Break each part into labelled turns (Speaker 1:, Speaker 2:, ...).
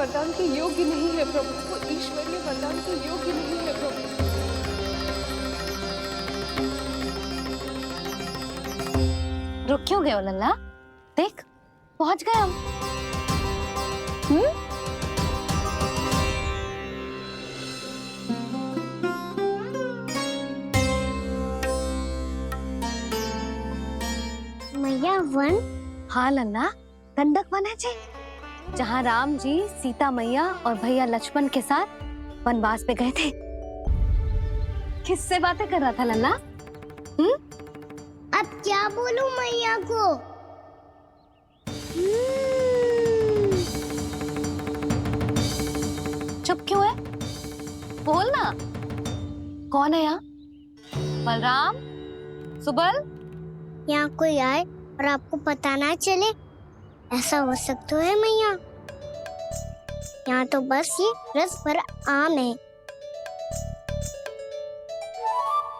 Speaker 1: वरदान के योग्य नहीं है प्रभु, वो ईश्वरीय वरदान के योग्य नहीं है प्रभु।
Speaker 2: रुक क्यों गए हो लल्ला? देख पहुंच गए हम।
Speaker 3: मैया वन?
Speaker 2: हाँ लल्ला, गंडक वन है जी, जहाँ राम जी सीता मैया और भैया लक्ष्मण के साथ वनवास पे गए थे। किससे बातें कर रहा था लल्ला?
Speaker 3: अब क्या बोलूं मैया को?
Speaker 2: चुप क्यों है? बोल ना। कौन है यहाँ? बलराम, सुबल?
Speaker 3: यहाँ कोई आए और आपको पता ना चले, ऐसा हो सकता है मैया? यहाँ तो बस ये रस भर आम है,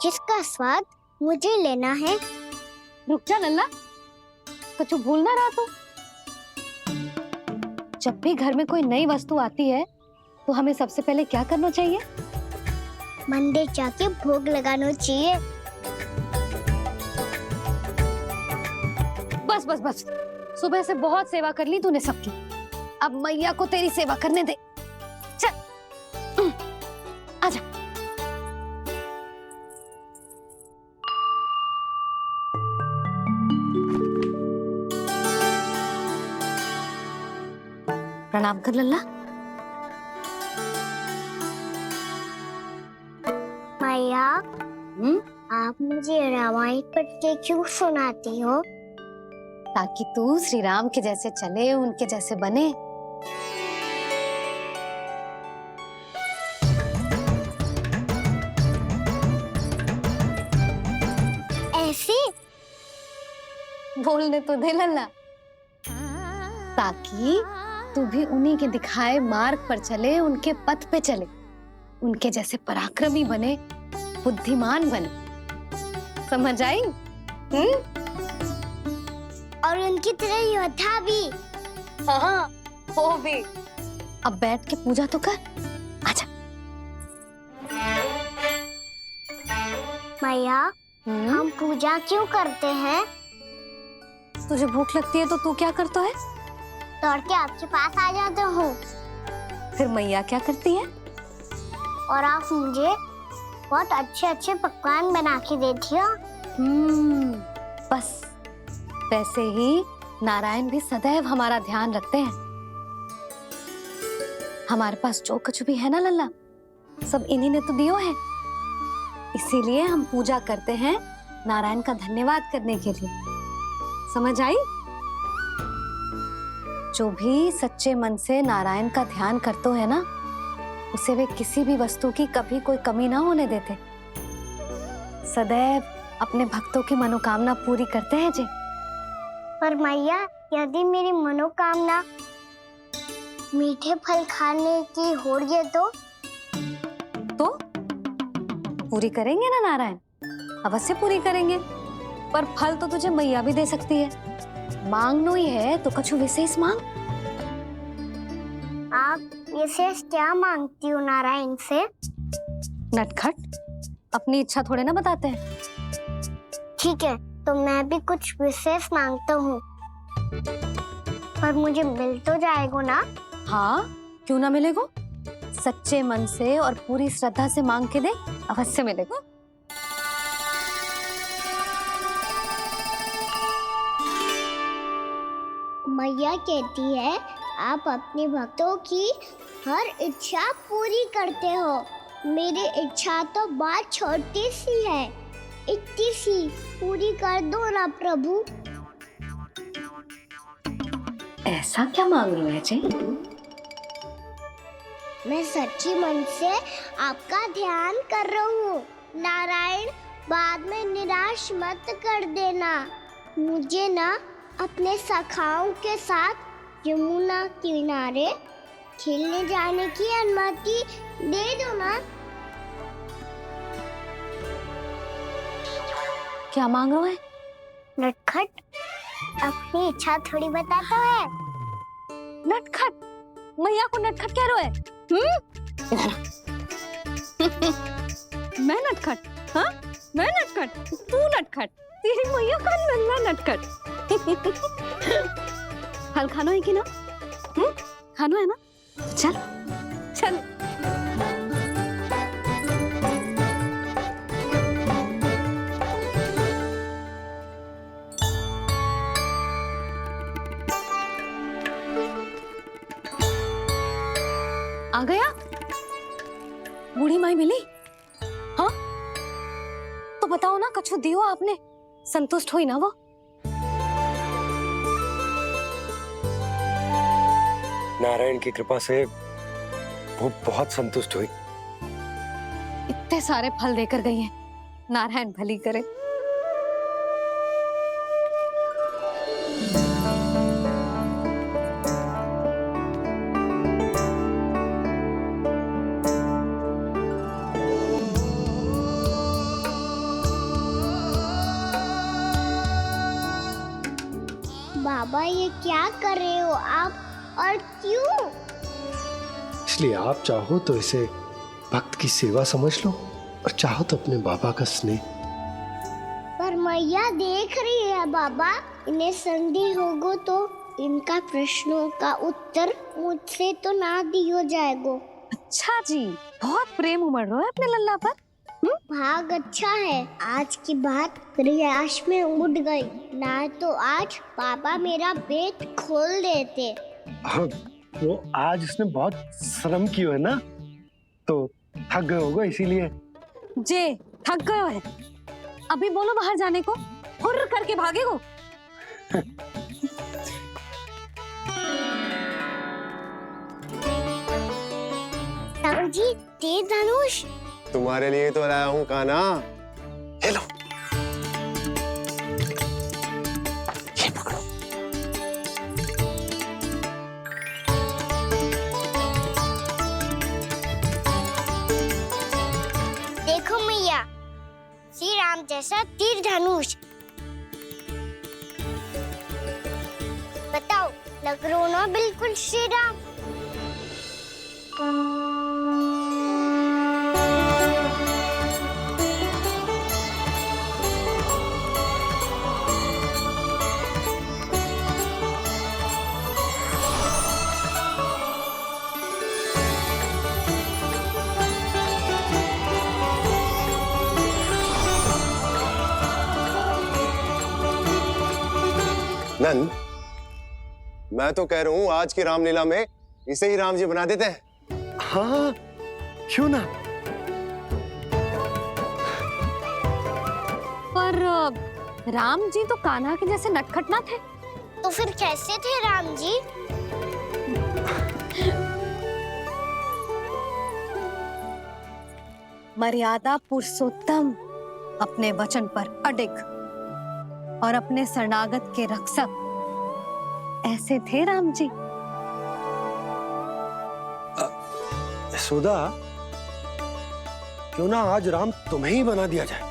Speaker 3: जिसका स्वाद मुझे लेना है।
Speaker 2: रुक जा लल्ला, कुछ भूल ना रहा तू। जब भी घर में कोई नई वस्तु आती है तो हमें सबसे पहले क्या करना चाहिए?
Speaker 3: मंदिर जाके भोग लगाना चाहिए।
Speaker 2: बस बस बस, सुबह से बहुत सेवा कर ली तूने सबकी, अब मैया को तेरी सेवा करने दे। चल आजा। प्रणाम कर लल्ला।
Speaker 3: मैया, आप मुझे रामायण पढ़ के क्यों सुनाती हो?
Speaker 2: ताकि तू श्री राम के जैसे चले, उनके जैसे बने।
Speaker 3: ऐसे?
Speaker 2: बोलने तो दे लल्ला, ताकि तू भी उन्हीं के दिखाए मार्ग पर चले, उनके पथ पे चले, उनके जैसे पराक्रमी बने, बुद्धिमान बने। समझ आई?
Speaker 3: और उनकी तरह योद्धा भी।
Speaker 2: हाँ, वो भी। अब बैठ के पूजा तो कर। आजा।
Speaker 3: मैया, हम पूजा क्यों करते हैं?
Speaker 2: तुझे भूख लगती है तो तू क्या करता है?
Speaker 3: दौड़ के आपके पास आ जाते हो।
Speaker 2: फिर मैया क्या करती है?
Speaker 3: और आप मुझे बहुत अच्छे अच्छे पकवान बना के देती हो।
Speaker 2: बस वैसे ही नारायण भी सदैव हमारा ध्यान रखते हैं। हमारे पास जो कुछ भी है ना लल्ला, सब इन्हीं ने तो दियो है। इसीलिए हम पूजा करते हैं नारायण का धन्यवाद करने के लिए। समझ आई? जो भी सच्चे मन से नारायण का ध्यान करते है ना, उसे वे किसी भी वस्तु की कभी कोई कमी ना होने देते। सदैव अपने भक्तों की मनोकामना पूरी करते हैं जी।
Speaker 3: पर मैया, यदि मेरी मनोकामना मीठे फल खाने की हो रही है तो
Speaker 2: पूरी करेंगे ना नारायण? अवश्य पूरी करेंगे, पर फल तो तुझे मैया भी दे सकती है। मांगनो ही है तो कुछ विशेष मांग।
Speaker 3: आप विशेष क्या मांगती हो नारायण से?
Speaker 2: नटखट, अपनी इच्छा थोड़े ना बताते हैं।
Speaker 3: ठीक है, तो मैं भी कुछ विशेष मांगता हूँ, पर मुझे मिल तो जाएगा ना?
Speaker 2: हाँ, क्यों ना मिलेगा? सच्चे मन से और पूरी श्रद्धा से मांग के दे, अवश्य मिलेगा।
Speaker 3: मैया कहती है आप अपने भक्तों की हर इच्छा पूरी करते हो। मेरी इच्छा तो बहुत छोटी सी है, इतनी सी पूरी कर दो ना प्रभु।
Speaker 2: ऐसा क्या मांग रहे हैं जी?
Speaker 3: मैं सच्ची मन से आपका ध्यान कर रहा हूँ। नारायण, बाद में निराश मत कर देना। मुझे ना अपने सखाओं के साथ यमुना किनारे खेलने जाने की अनुमति दे दो ना।
Speaker 2: क्या मांग रहे हैं?
Speaker 3: नटखट, अपनी इच्छा थोड़ी बताता है।
Speaker 2: नटखट, मैया को नटखट कह रहे हो? मैं नटखट? हाँ, मैं नटखट, तू नटखट, तेरी मैया का नल्ला नटखट। हल खानो है कि ना? खानो है ना? चल चल। आ गया? बूढ़ी माई मिली? हाँ, तो बताओ ना, कछु दियो आपने, संतुष्ट हुई ना वो?
Speaker 4: नारायण की कृपा से वो बहुत संतुष्ट हुई।
Speaker 2: इतने सारे फल देकर गई हैं, नारायण भली करे।
Speaker 3: बाबा ये क्या कर रहे हो आप, और क्यों?
Speaker 4: इसलिए आप चाहो तो इसे भक्त की सेवा समझ लो, और चाहो तो अपने बाबा का स्नेह।
Speaker 3: पर मैया देख रही है बाबा, इन्हें संदेह होगो तो इनका प्रश्नों का उत्तर मुझसे तो ना दियो जाएगो।
Speaker 2: अच्छा जी, बहुत प्रेम उमड़ रहा है अपने लल्ला पर।
Speaker 3: भाग अच्छा है, आज की बात प्रयास में उड़ गई, ना तो आज पापा मेरा पेट खोल देते।
Speaker 4: हाँ, वो आज उसने बहुत श्रम किया है ना, तो थक गए होगा इसीलिए।
Speaker 2: जे थक गए है, अभी बोलो बाहर जाने को, हुर्र करके भागेगो।
Speaker 3: जी तेज धनुष
Speaker 5: तुम्हारे लिए तो लाया हूँ कान्हा।
Speaker 4: ले लो, ये पकड़ो।
Speaker 3: देखो मैया, श्री राम जैसा तीर धनुष। बताओ, लग रहा ना बिल्कुल श्री राम?
Speaker 5: नंद, मैं तो कह रहा हूँ आज की रामलीला में इसे ही राम जी बना देते हैं।
Speaker 4: हाँ, क्यों ना?
Speaker 2: पर राम जी तो कान्हा के जैसे नटखट ना थे।
Speaker 3: तो फिर कैसे थे राम जी?
Speaker 2: मर्यादा पुरुषोत्तम, अपने वचन पर अडिग और अपने शरणागत के रक्षक, ऐसे थे राम जी।
Speaker 4: यशोदा, क्यों ना आज राम तुम्हें ही बना दिया जाए?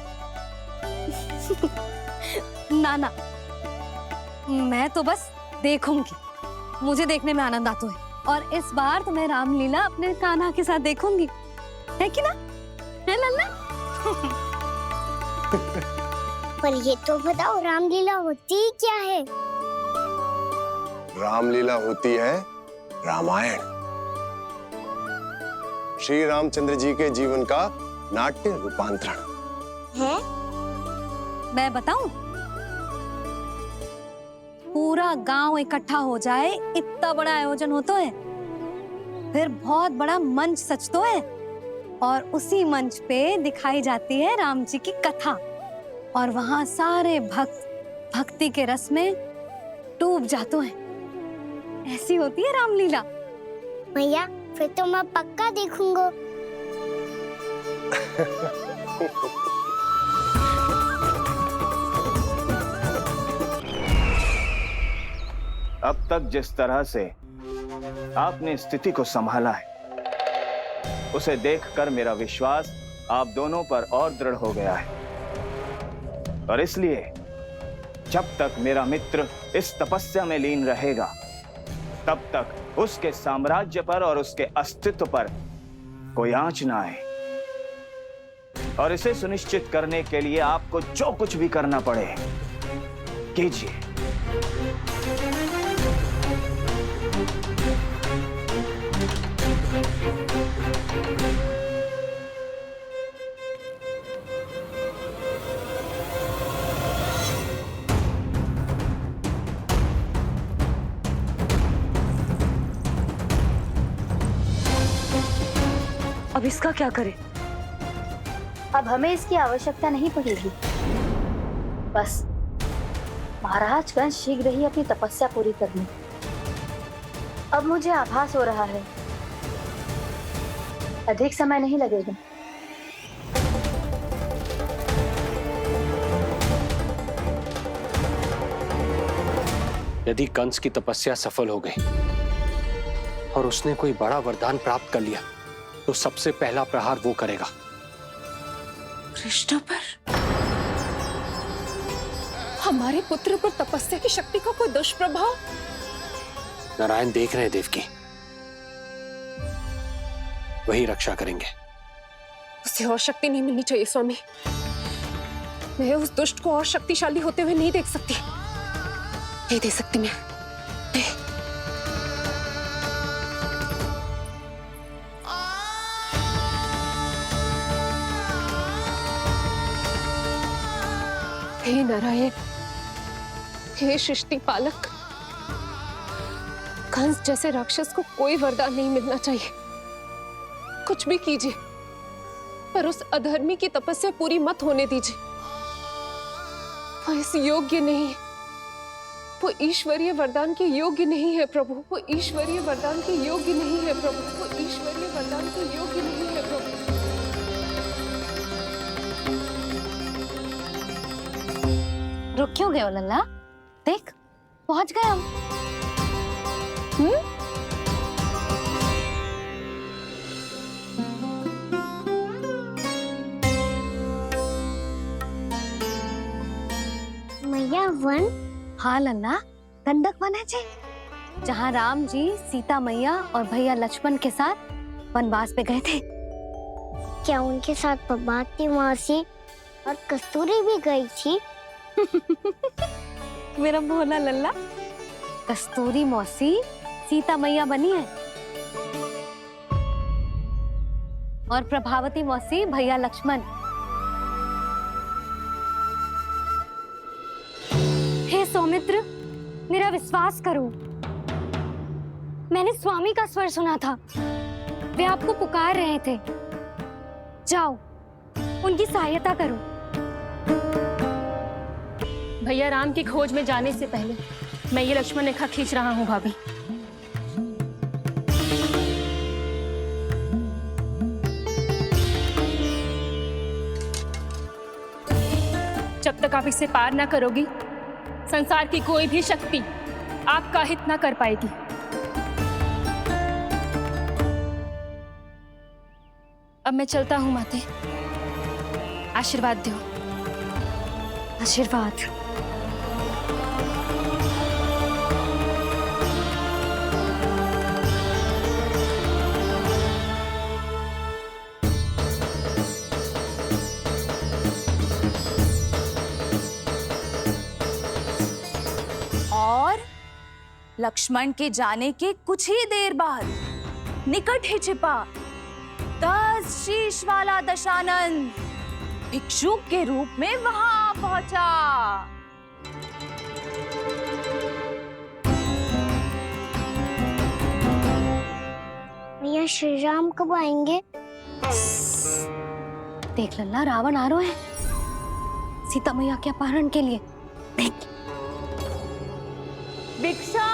Speaker 2: ना ना, मैं तो बस देखूंगी, मुझे देखने में आनंद आता है, और इस बार तो मैं रामलीला अपने कान्हा के साथ देखूंगी, है कि ना? है लल्ला?
Speaker 3: पर ये तो बताओ, रामलीला होती क्या है?
Speaker 5: रामलीला होती है रामायण, श्री रामचंद्र जी के जीवन का नाट्य रूपांतरण
Speaker 3: है।
Speaker 2: मैं बताऊं? पूरा गांव इकट्ठा हो जाए, इतना बड़ा आयोजन होता है, फिर बहुत बड़ा मंच सजतो है, और उसी मंच पे दिखाई जाती है राम जी की कथा, और वहां सारे भक्त भक्ति के रस में डूब जाते हैं। ऐसी होती है रामलीला।
Speaker 3: भैया, फिर तो मैं पक्का देखूंगा।
Speaker 6: अब तक जिस तरह से आपने स्थिति को संभाला है, उसे देखकर मेरा विश्वास आप दोनों पर और दृढ़ हो गया है, और इसलिए जब तक मेरा मित्र इस तपस्या में लीन रहेगा, तब तक उसके साम्राज्य पर और उसके अस्तित्व पर कोई आंच ना आए। और इसे सुनिश्चित करने के लिए आपको जो कुछ भी करना पड़े कीजिए।
Speaker 7: अब इसका क्या करें?
Speaker 8: अब हमें इसकी आवश्यकता नहीं पड़ेगी। बस महाराजगण शीघ्र ही अपनी तपस्या पूरी कर लें। अब मुझे आभास हो रहा है अधिक समय नहीं लगेगा।
Speaker 4: यदि कंस की तपस्या सफल हो गई और उसने कोई बड़ा वरदान प्राप्त कर लिया तो सबसे पहला प्रहार वो करेगा।
Speaker 1: कृष्ण पर? हमारे पुत्र पर तपस्या की शक्ति का कोई दुष्प्रभाव?
Speaker 4: नारायण देख रहे हैं देवकी, वही रक्षा करेंगे।
Speaker 1: उसे और शक्ति नहीं मिलनी चाहिए स्वामी। मैं उस दुष्ट को और शक्तिशाली होते हुए नहीं देख सकती, नहीं दे सकती मैं। हे नारायण, हे सृष्टि पालक, कंस जैसे राक्षस को कोई वरदान नहीं मिलना चाहिए। कुछ भी कीजिए पर उस अधर्मी की तपस्या पूरी मत होने दीजिए। वो इस योग्य नहीं है, वो ईश्वरीय वरदान के योग्य नहीं है प्रभु। वो ईश्वरीय वरदान के योग्य नहीं है प्रभु। वो ईश्वरीय वरदान के योग्य नहीं है प्रभु।
Speaker 2: रुक क्यों गए हो लल्ला? देख पहुंच गए हम।
Speaker 3: मैया वन?
Speaker 2: हाँ लल्ला, गंडक वन है जी, जहाँ राम जी सीता मैया और भैया लक्ष्मण के साथ वनवास पे गए थे।
Speaker 3: क्या उनके साथ पद्मावती मौसी और कस्तूरी भी गई थी?
Speaker 2: मेरा भोला लल्ला, कस्तूरी मौसी सीता मैया बनी है और प्रभावती मौसी भैया लक्ष्मण। हे सौमित्र, मेरा विश्वास करो, मैंने स्वामी का स्वर सुना था। वे आपको पुकार रहे थे। जाओ उनकी सहायता करो।
Speaker 7: भैया राम की खोज में जाने से पहले मैं ये लक्ष्मण रेखा खींच रहा हूँ भाभी। जब तक आप इसे पार ना करोगी, संसार की कोई भी शक्ति आपका हित ना कर पाएगी। अब मैं चलता हूँ माते, आशीर्वाद दो।
Speaker 2: आशीर्वाद।
Speaker 9: और लक्ष्मण के जाने के कुछ ही देर बाद निकट ही छिपा 10 शीश वाला दशानन भिक्षुक के रूप में वहां पहुंचा।
Speaker 3: भैया श्री राम कब आएंगे?
Speaker 2: देख लल्ला, रावण आ रहे हैं सीता मैया के अपहरण के लिए। देख
Speaker 9: भिक्षा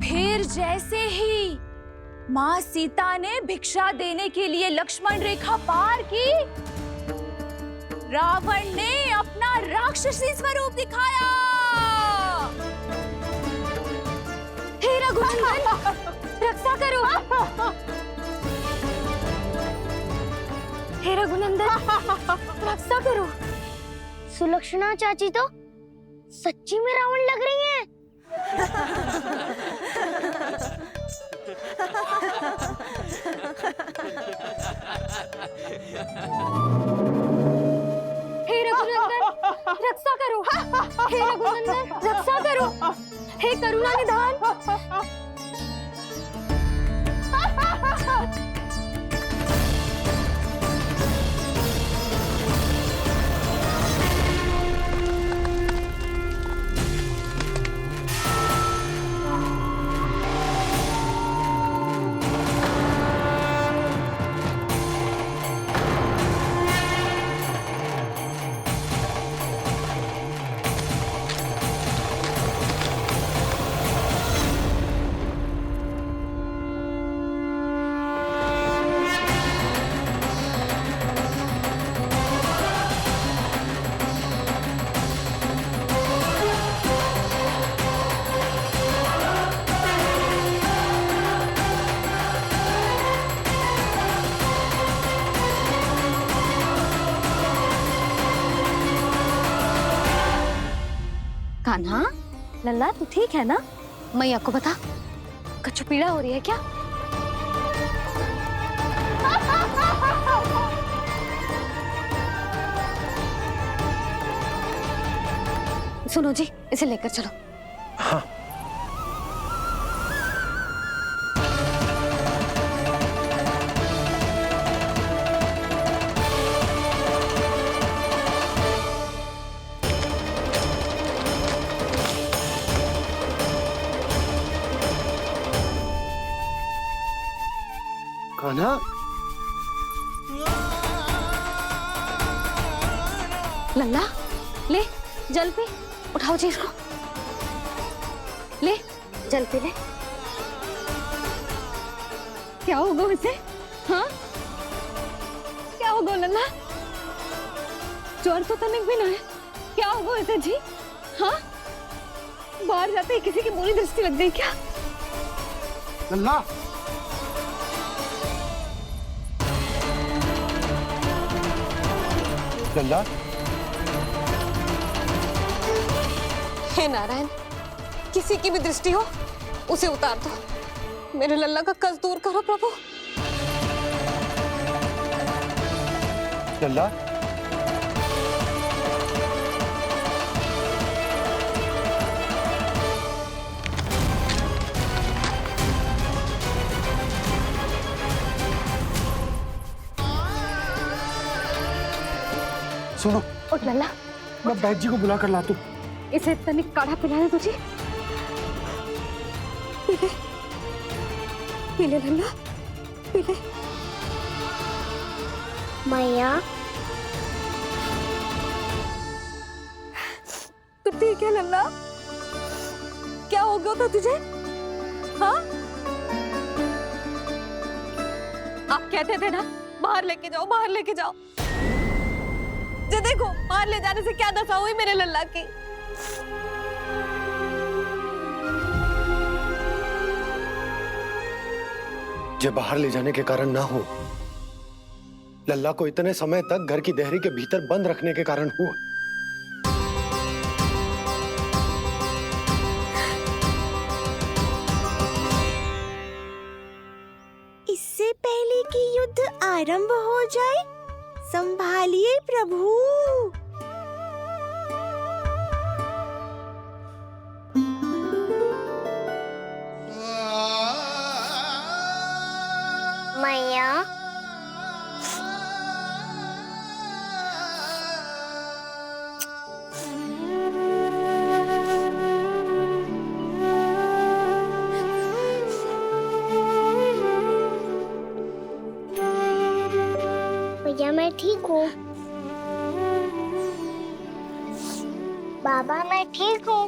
Speaker 9: फिर जैसे ही माँ सीता ने भिक्षा देने के लिए लक्ष्मण रेखा पार की, रावण ने अपना राक्षसी स्वरूप दिखाया। हे रघुनंदन, रक्षा करो। हे रघुनंदन, रक्षा करो।
Speaker 3: सुलक्षणा चाची तो सच्ची में रावण लग रही हैं।
Speaker 2: हे रघुनंदन, रक्षा करो। हे रघुनंदन, रक्षा करो। हे करुणा निधान। कान्हा, लल्ला तू ठीक है ना? मैया को बता, कछु पीड़ा हो रही है क्या? सुनो जी, इसे लेकर चलो।
Speaker 4: हाँ। कान्हा,
Speaker 2: लल्ला ले जल पी, उठाओ जी इसको, ले जल पी ले। क्या होगा उसे? हाँ क्या होगा लल्ला? ज्वर तो तनिक भी ना है, क्या होगा उसे जी? हाँ बाहर जाते ही किसी की बुरी दृष्टि लग गई क्या?
Speaker 5: लल्ला, लल्ला,
Speaker 1: हे नारायण, किसी की भी दृष्टि हो उसे उतार दो। मेरे लल्ला का कष्ट दूर करो प्रभु।
Speaker 5: लल्ला, सुनो,
Speaker 2: उठ लल्ला,
Speaker 5: मैं बैद जी को बुला कर लाता हूँ।
Speaker 2: इसे तनिक काढ़ा पिलाने तुझे। पी ले, पी ले लल्ला, पी ले।
Speaker 3: मैया,
Speaker 2: तू ठीक है लल्ला? क्या हो गया था तुझे? हाँ आप कहते थे ना बाहर लेके जाओ, बाहर लेके जाओ। जे देखो बाहर ले जाने से क्या दशा हुई मेरे लल्ला की।
Speaker 5: जे बाहर ले जाने के कारण ना हो, लल्ला को इतने समय तक घर की देहरी के भीतर बंद रखने के कारण हुआ।
Speaker 10: इससे पहले कि युद्ध आरंभ हो जाए, संभालिए प्रभु।
Speaker 3: मैया, भैया मैं ठीक हूँ। बाबा मैं ठीक हूँ।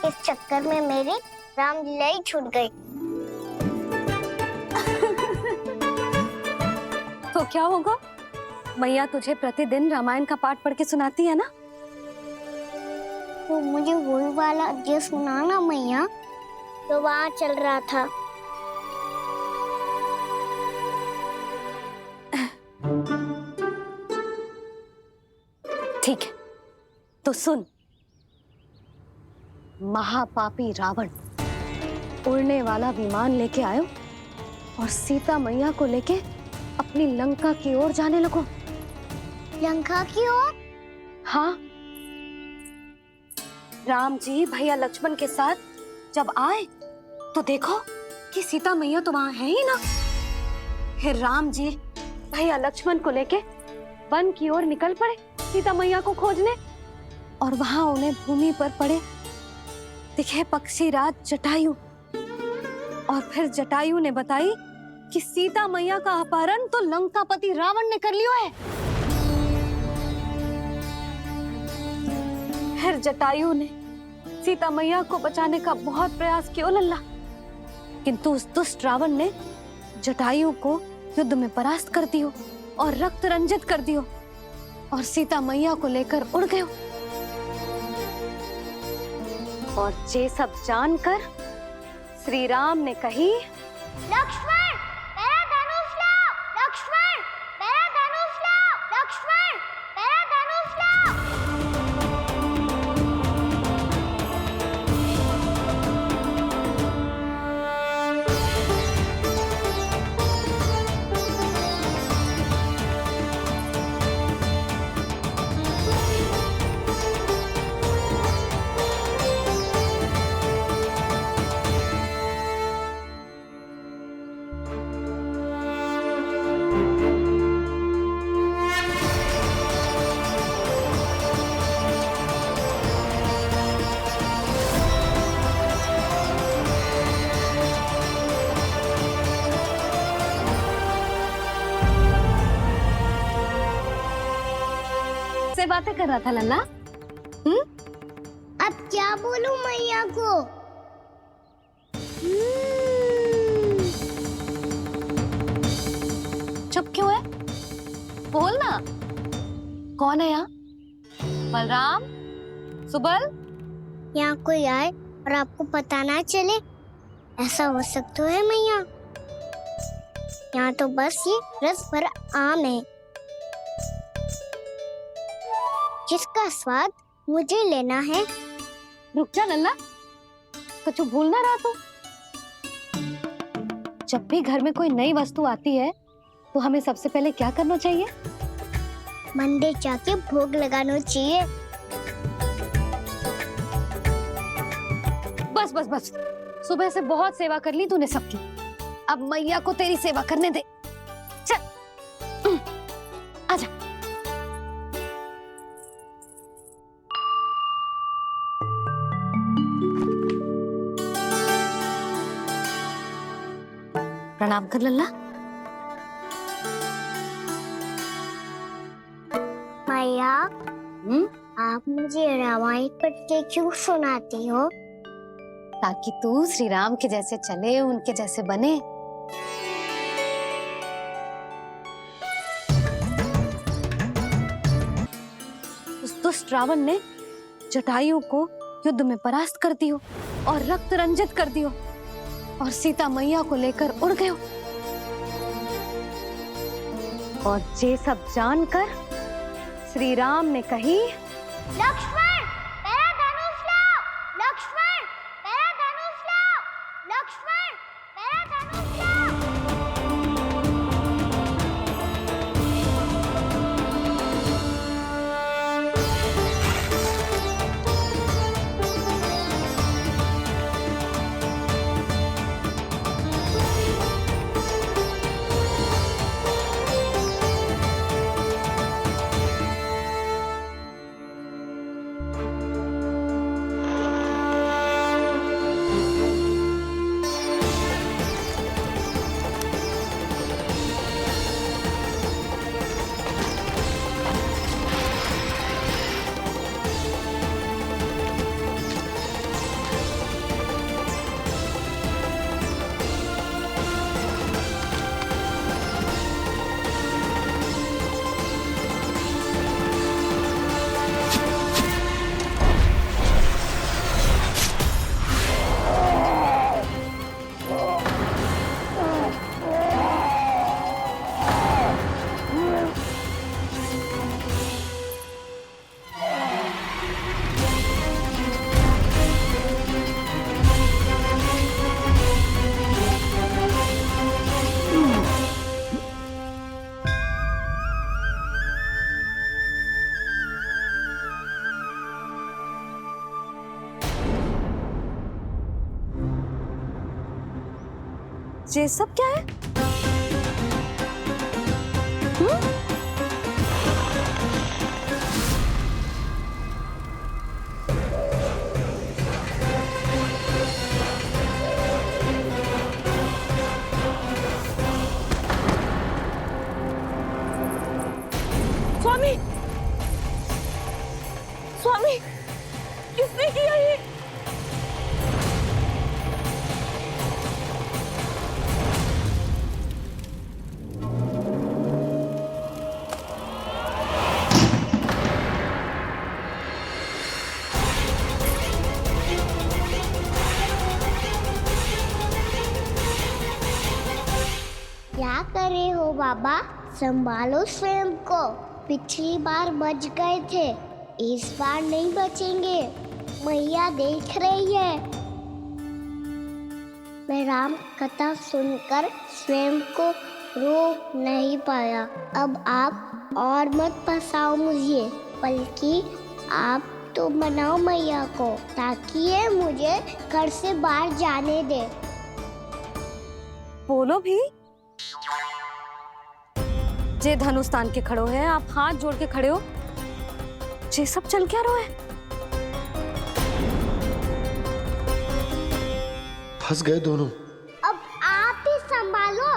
Speaker 3: इस चक्कर में मेरी रामलीला ही छूट गई।
Speaker 2: तो क्या होगा? मैया तुझे प्रतिदिन रामायण का पाठ पढ़ के सुनाती है ना?
Speaker 3: तो मुझे वही वाला अध्याय सुनाना मैया, तो वहाँ चल रहा था।
Speaker 2: ठीक है, तो सुन। महापापी रावण उड़ने वाला विमान लेके आयो और सीता मैया को लेके अपनी लंका की ओर जाने लगो।
Speaker 3: लंका की ओर?
Speaker 2: हाँ, राम जी भैया लक्ष्मण के साथ जब आए तो देखो कि सीता मैया तो वहां है ही ना। फिर राम जी भैया लक्ष्मण को लेके वन की ओर निकल पड़े सीता मैया को खोजने, और वहां उन्हें भूमि पर पड़े दिखे पक्षीराज जटायु। और फिर जटायु ने बताई कि सीता मैया का अपहरण तो लंकापति रावण ने कर लियो है। फिर जटायु ने सीता मैया को बचाने का बहुत प्रयास किया लल्ला, किंतु उस दुष्ट रावण ने जटायु को युद्ध में परास्त कर दियो और रक्त रंजित कर दियो और सीता मैया को लेकर उड़ गयो। और ये सब जानकर श्री राम ने कही,
Speaker 3: लक्ष्मण मेरा धनुष लाओ, लक्ष्मण मेरा धनुष लाओ, लक्ष्मण मेरा धनुष लाओ।
Speaker 2: से बातें कर रहा था लल्ला?
Speaker 3: अब क्या बोलूं मैया को?
Speaker 2: चुप क्यों है? बोल ना। कौन है यहाँ? बलराम, सुबल?
Speaker 3: यहाँ कोई आए और आपको पता ना चले, ऐसा हो सकता है मैया? यहाँ तो बस ये रस भरा आम है जिसका स्वाद मुझे लेना है।
Speaker 2: रुक जा लल्ला, कुछ भूल ना रहा तू। जब भी घर में कोई नई वस्तु आती है तो हमें सबसे पहले क्या करना चाहिए?
Speaker 3: मंदिर जाके भोग लगाना चाहिए।
Speaker 2: बस बस बस, सुबह से बहुत सेवा कर ली तूने सबकी, अब मैया को तेरी सेवा करने दे। चल आजा। प्रणाम कर लल्ला।
Speaker 3: मैया, आप मुझे रामायण पढ़ के क्यों सुनाती हो?
Speaker 2: ताकि तू श्री राम के जैसे चले, उनके जैसे बने। उस दुष्ट रावण ने जटायु को युद्ध में परास्त कर दियो और रक्त रंजित कर दियो और सीता मैया को लेकर उड़ गयो। और ये सब जानकर श्री राम ने कही,
Speaker 3: लक्ष्मण मेरा धनुष लाओ, लक्ष्मण मेरा धनुष लाओ, लक्ष्मण मेरा धनुष लाओ।
Speaker 2: ये सब क्या है?
Speaker 9: स्वामी, स्वामी, किसने किया ये?
Speaker 3: क्या करे हो बाबा, संभालो स्वयं को। पिछली बार बच गए थे, इस बार नहीं बचेंगे। मैया देख रही है। मैं राम कथा सुनकर स्वयं को रोक नहीं पाया। अब आप और मत फंसाओ मुझे, बल्कि आप तो मनाओ मैया को, ताकि ये मुझे घर से बाहर जाने दे।
Speaker 2: बोलो भी। जे धनुष तान के खड़ो है, आप हाथ जोड़ के खड़े हो। ये सब चल क्या रहा है?
Speaker 5: फंस गए दोनों।
Speaker 3: अब आप ही संभालो।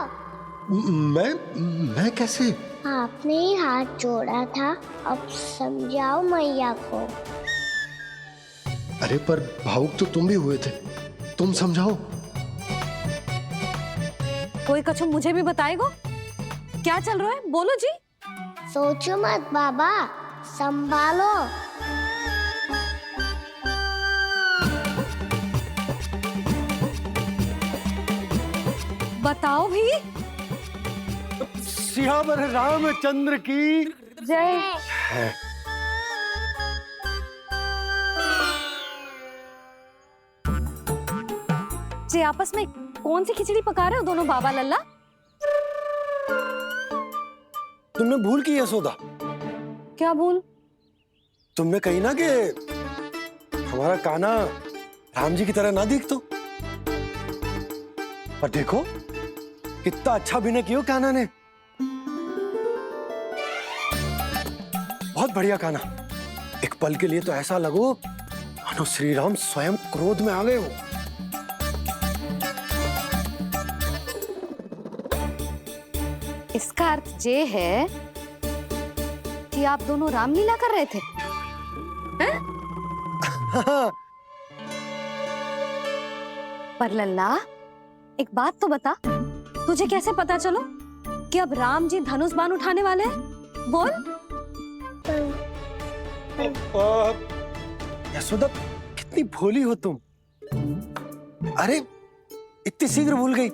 Speaker 5: मैं कैसे?
Speaker 3: आपने ही हाथ जोड़ा था, अब समझाओ मैया को।
Speaker 5: अरे पर भावुक तो तुम भी हुए थे, तुम समझाओ।
Speaker 2: कोई कछु मुझे भी बताएगो? क्या चल रहा है? बोलो जी।
Speaker 3: सोचो मत बाबा, संभालो।
Speaker 2: बताओ भी।
Speaker 5: सियावर रामचंद्र की
Speaker 2: जय। जी आपस में कौन सी खिचड़ी पका रहे हो दोनों बाबा लल्ला?
Speaker 5: तुमने भूल की यशोदा।
Speaker 2: क्या भूल?
Speaker 5: तुमने कही ना कि हमारा कान्हा राम जी की तरह ना दिख तो। पर देखो कितना अच्छा अभिनय किया कान्हा ने। बहुत बढ़िया कान्हा। एक पल के लिए तो ऐसा लगो मानो श्री राम स्वयं क्रोध में आ गए हो।
Speaker 2: इसका अर्थ ये है कि आप दोनों रामलीला कर रहे थे, हैं? पर लल्ला एक बात तो बता, तुझे कैसे पता चलो कि अब राम जी धनुष बाण उठाने वाले हैं? बोल।
Speaker 5: यशोदा कितनी भोली हो तुम। अरे इतनी शीघ्र भूल गई।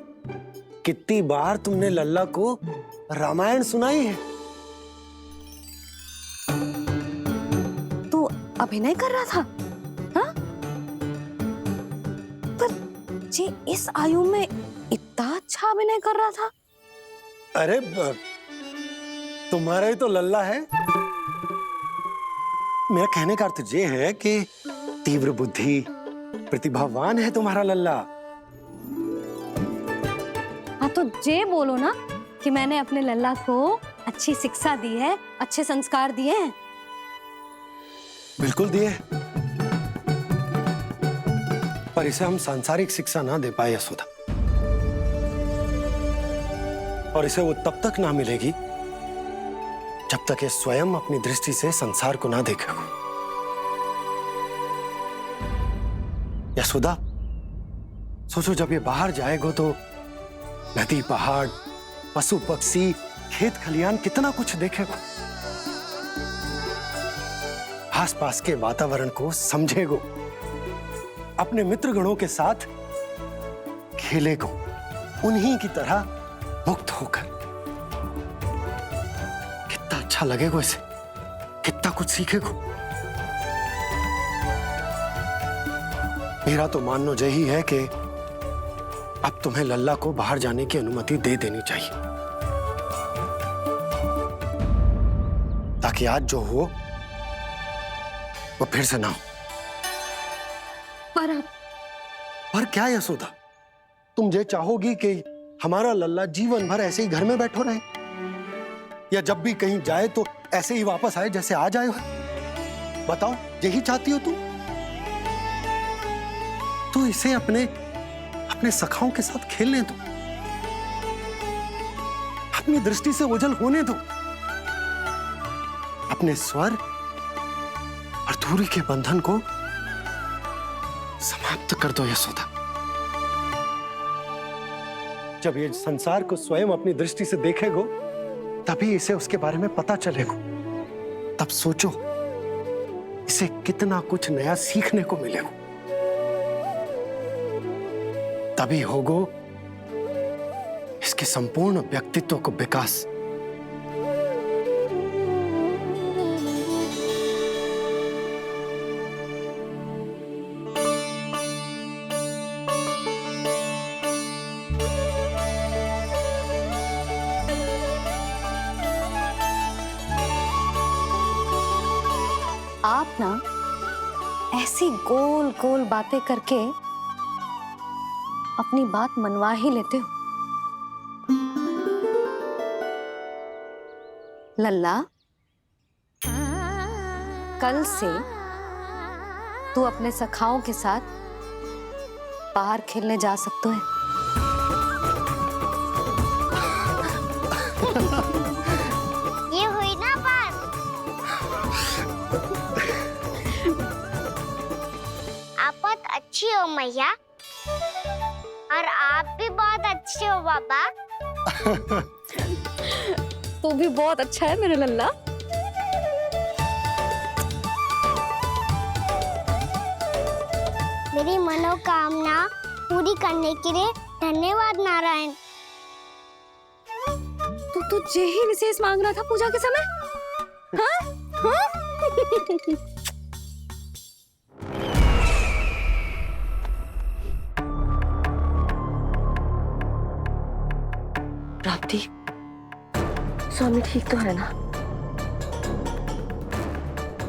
Speaker 5: कितनी बार तुमने लल्ला को रामायण सुनाई है।
Speaker 2: तू अभिनय कर रहा था, हाँ? पर जी इस आयु में इतना अच्छा अभिनय कर रहा था।
Speaker 5: अरे तुम्हारा ही तो लल्ला है। मेरा कहने का अर्थ ये है कि तीव्र बुद्धि, प्रतिभावान है तुम्हारा लल्ला।
Speaker 2: हाँ तो ये बोलो ना कि मैंने अपने लल्ला को अच्छी शिक्षा दी है, अच्छे संस्कार दिए हैं।
Speaker 5: बिल्कुल दिए, पर इसे हम सांसारिक शिक्षा ना दे पाए यशोदा। और इसे वो तब तक ना मिलेगी जब तक ये स्वयं अपनी दृष्टि से संसार को ना देखेगा। यशोदा सोचो, जब ये बाहर जाएगा तो नदी, पहाड़, पशु पक्षी, खेत खलियान कितना कुछ देखेगा। आसपास के वातावरण को समझेगो, अपने मित्रगणों के साथ खेलेगो उन्हीं की तरह मुक्त होकर। कितना अच्छा लगेगा इसे, कितना कुछ सीखेगो। मेरा तो मानना यही है कि अब तुम्हें लल्ला को बाहर जाने की अनुमति दे देनी चाहिए, ताकि आज जो हो वो फिर से ना हो। पर क्या यशोदा, तुम ये चाहोगी कि हमारा लल्ला जीवन भर ऐसे ही घर में बैठो रहे, या जब भी कहीं जाए तो ऐसे ही वापस आए जैसे आज आए हो? बताओ, यही चाहती हो तुम? तो इसे अपने सखाओं के साथ खेलने दो, अपनी दृष्टि से ओझल होने दो, अपने स्वर और दूरी के बंधन को समाप्त कर दो यशोदा। जब ये संसार को स्वयं अपनी दृष्टि से देखेगो, तभी इसे उसके बारे में पता चलेगा। तब सोचो इसे कितना कुछ नया सीखने को मिलेगा। तभी होगो इसके संपूर्ण व्यक्तित्व को विकास।
Speaker 2: आप ना ऐसी गोल गोल बातें करके अपनी बात मनवा ही लेते हो। लल्ला, कल से तू अपने सखाओं के साथ बाहर खेलने जा सकते है।
Speaker 3: ये हुई ना बात। आप बहुत अच्छी हो मैया, और आप भी बहुत अच्छे हो बाबा।
Speaker 2: तू भी बहुत अच्छा है मेरे लल्ला।
Speaker 3: मेरी मनोकामना पूरी करने के लिए धन्यवाद नारायण।
Speaker 2: तो तुझे ही विशेष मांग रहा था पूजा के समय? हाँ? हाँ? प्राप्ति, स्वामी ठीक तो है ना?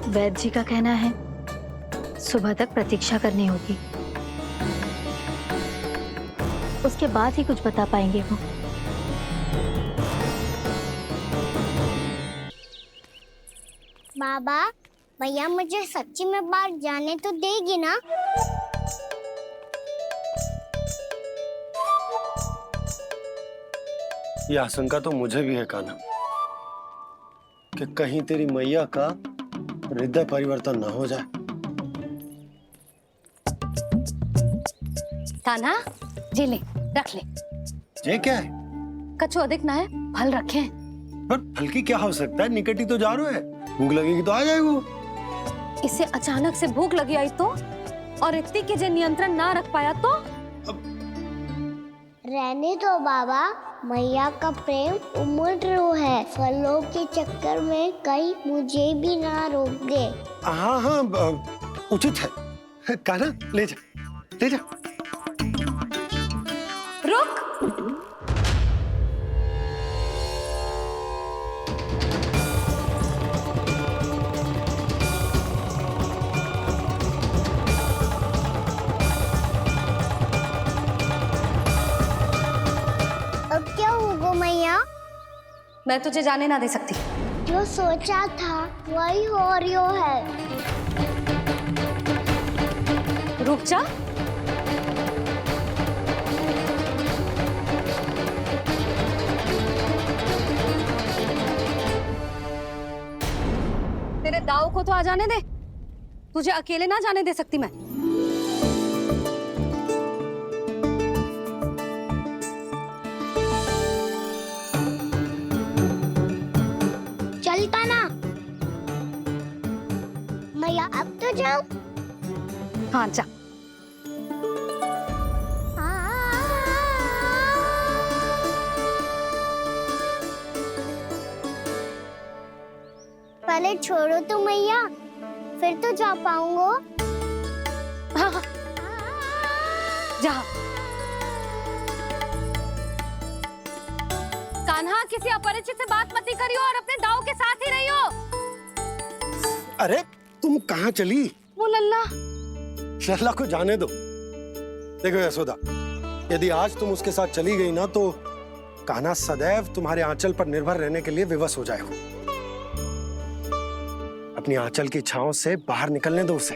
Speaker 8: वैद्य जी का कहना है सुबह तक प्रतीक्षा करनी होगी, उसके बाद ही कुछ बता पाएंगे वो।
Speaker 3: बाबा, भैया मुझे सच्ची में बाहर जाने तो देगी ना?
Speaker 5: ये आशंका तो मुझे भी है कान्हा, कि कहीं तेरी मैया का हृदय परिवर्तन ना हो जाए।
Speaker 2: कान्हा, जी ले, रख ले।
Speaker 5: ये क्या है?
Speaker 2: कछु अधिक ना है, फल रखे हैं।
Speaker 5: पर फल की क्या हो सकता है, निकट ही तो जा रहे है, भूख लगेगी तो आ जाएगा।
Speaker 2: इसे अचानक से भूख लगी आई तो, और इतनी के जे नियंत्रण ना रख पाया तो?
Speaker 3: रहने दो बाबा, मैया का प्रेम उमड़ रो है। फलों के चक्कर में कहीं मुझे भी ना रोक दे।
Speaker 5: हाँ हाँ, उचित है। कान्हा, ले जा, ले जा।
Speaker 2: रुक।
Speaker 3: अब क्या होगा मैया?
Speaker 2: मैं तुझे जाने ना दे सकती।
Speaker 3: जो सोचा था वही हो रही है।
Speaker 2: रुक जा। तेरे दाव को तो आ जाने दे, तुझे अकेले ना जाने दे सकती मैं।
Speaker 3: चलता ना मैया, अब तो जाओ।
Speaker 2: हाँ जा।
Speaker 3: पहले छोड़ो तो मैया, फिर तो जा पाऊंगा।
Speaker 2: हाँ, जा। कान्हा, किसी अपरिचित से बात मत करियो और अपने दाव के साथ ही रहियो।
Speaker 5: अरे तुम कहाँ चली?
Speaker 2: वो लल्ला।
Speaker 5: लल्ला को जाने दो। देखो यशोदा, यदि आज तुम उसके साथ चली गई ना तो कान्हा सदैव तुम्हारे आंचल पर निर्भर रहने के लिए विवश हो जाएगा। अपनी आंचल की छांव से बाहर निकलने दो उसे।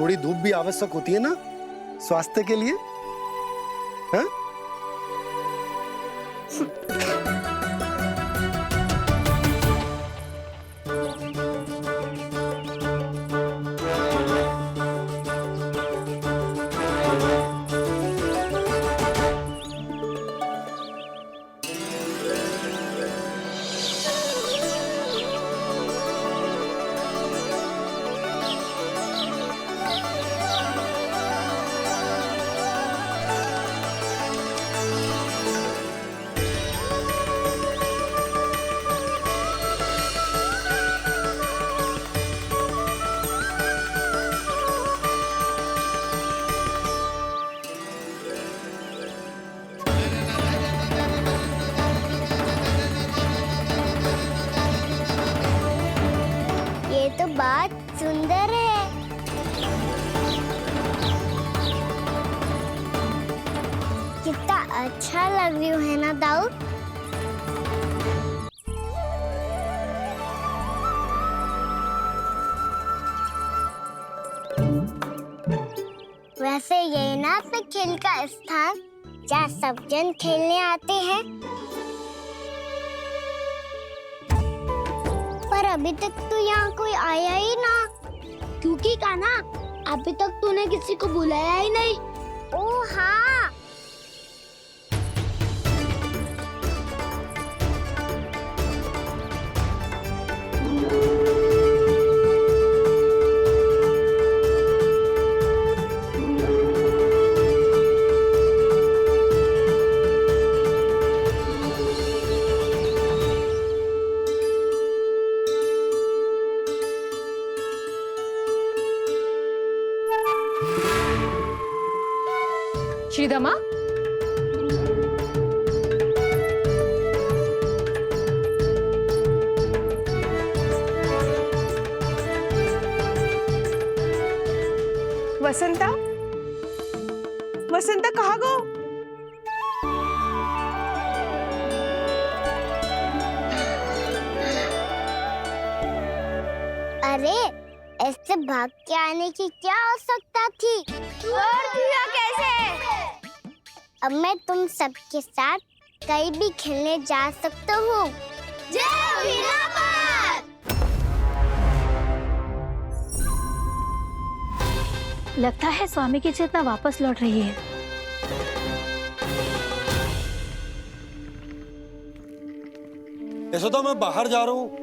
Speaker 5: थोड़ी धूप भी आवश्यक होती है ना स्वास्थ्य के लिए, हाँ?
Speaker 3: ये तो बात सुंदर है। कितना अच्छा लग रही है ना दाऊद? वैसे ये ना अपने खेल का स्थान जहाँ सब जन खेलने आते हैं, पर अभी तक तो यहाँ कोई आया ही ना। क्योंकि कान्हा, अभी तक तूने किसी को बुलाया ही नहीं। ओह हाँ,
Speaker 1: श्रीदामा,
Speaker 10: वसंता, वसंता कहाँ गो?
Speaker 3: अरे ऐसे भाग के आने की क्या आवश्यकता थी? और दिया कैसे? अब मैं तुम सबके साथ कहीं भी खेलने जा सकता हूँ। जय वीरापाल!
Speaker 8: लगता है स्वामी की चेतना वापस लौट रही है।
Speaker 5: यशोदा, मैं बाहर जा रहा हूँ।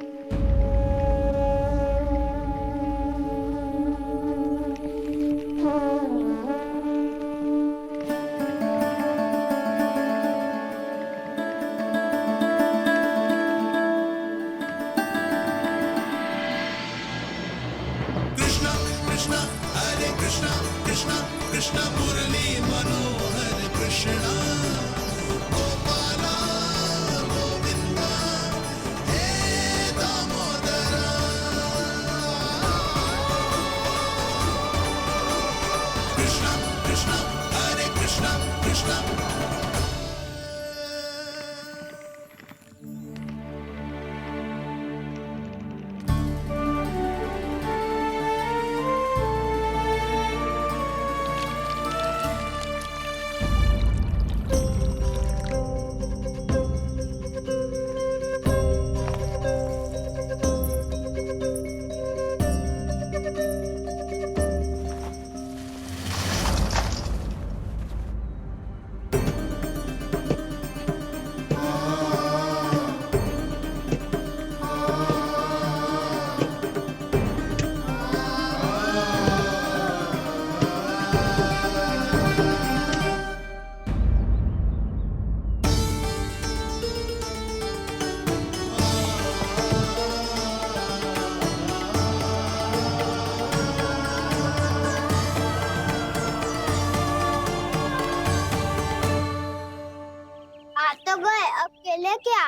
Speaker 3: खेले क्या?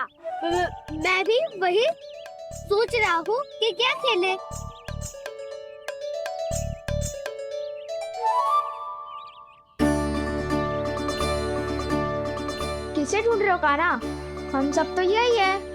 Speaker 3: मैं भी वही सोच रहा हूँ कि क्या खेले। किसे ढूंढ रहे हो काना? हम सब तो यही है।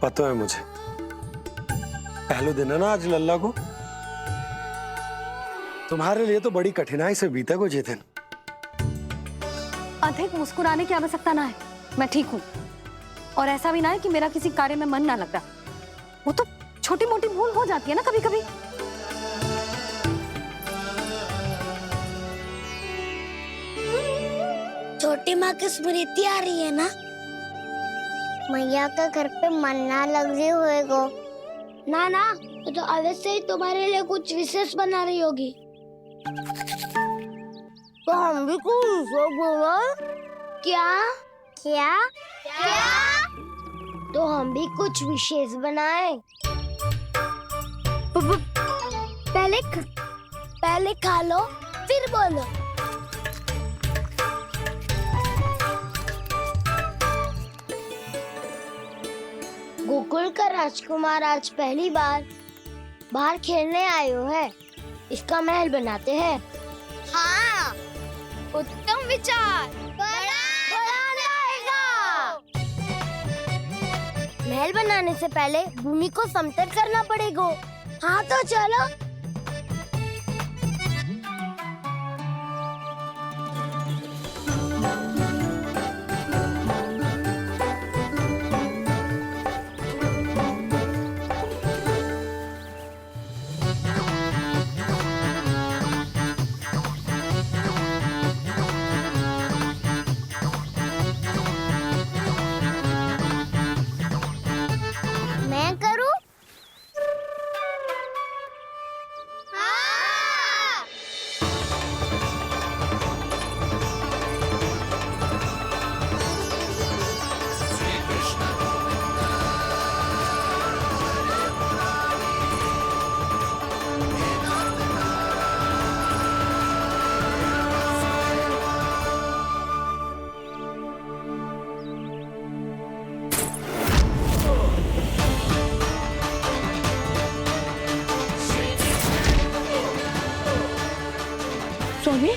Speaker 5: पता है मुझे, पहले दिन है ना आज लल्ला को। तुम्हारे लिए तो बड़ी कठिनाई से बीता को जितिन।
Speaker 2: अधिक मुस्कुराने की आवश्यकता ना है, मैं ठीक हूँ। और ऐसा भी ना है कि मेरा किसी कार्य में मन ना लग रहा। वो तो छोटी मोटी भूल हो जाती है ना कभी कभी।
Speaker 3: छोटी माँ की स्मृति आ रही है ना? मैया का घर पे मन ना लग रही होएगो। ना ना, तो अवश्य ही तुम्हारे लिए कुछ विशेष बना रही होगी। तो हम भी कुछ विशेष बोला? क्या क्या क्या? तो हम भी कुछ विशेष बनाए। पहले खा लो फिर बोलो। गोकुल का राजकुमार आज पहली बार बाहर खेलने आए हो है। इसका महल बनाते हैं। हाँ, उत्तम विचार। बड़ा रहेगा। महल बनाने से पहले भूमि को समतल करना पड़ेगा। हाँ तो चलो। मैं करूं? हाँ।
Speaker 2: स्वामी,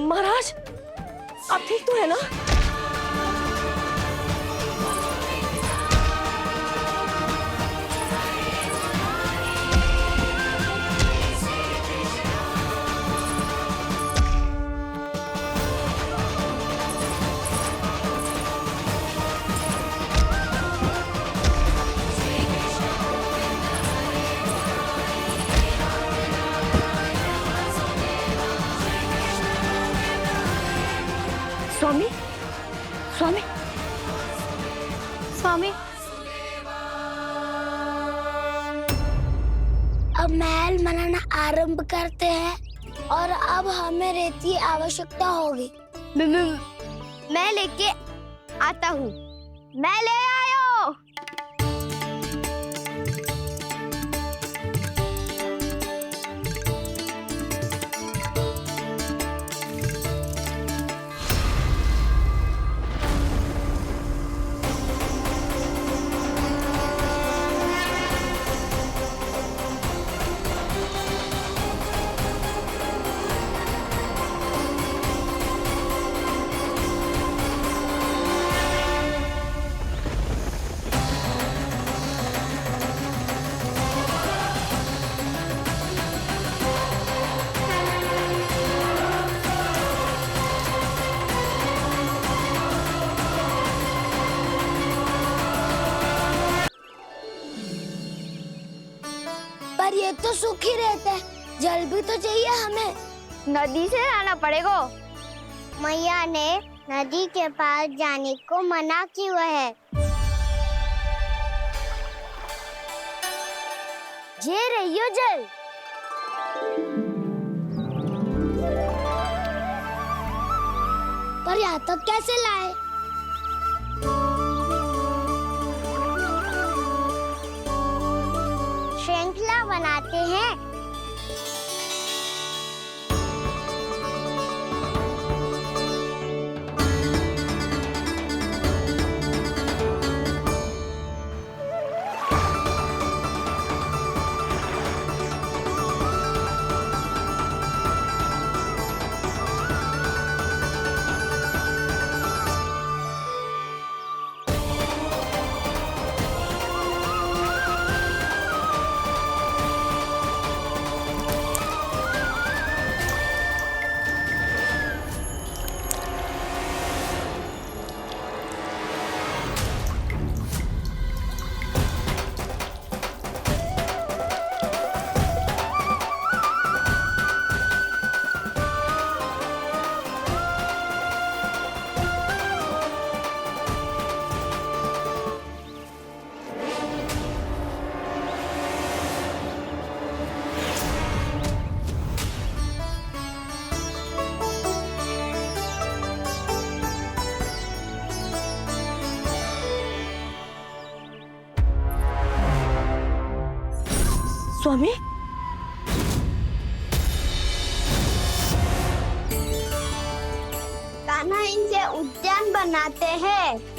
Speaker 2: महाराज आप ठीक तो है ना? स्वामी, स्वामी, स्वामी।
Speaker 3: अब महल बनाना आरंभ करते हैं और अब हमें रेत की आवश्यकता होगी। मैं लेके आता हूँ। मैं ले आयो। तो सूख ही रहते हैं, जल भी तो चाहिए हमें। नदी से लाना पड़ेगा। मैया ने नदी के पास जाने को मना किया है। ये रहियो जल। पर यहाँ तक कैसे लाए? श्रृंखला बनाते हैं।
Speaker 10: स्वामी,
Speaker 3: कान्हा इनसे उद्यान बनाते हैं।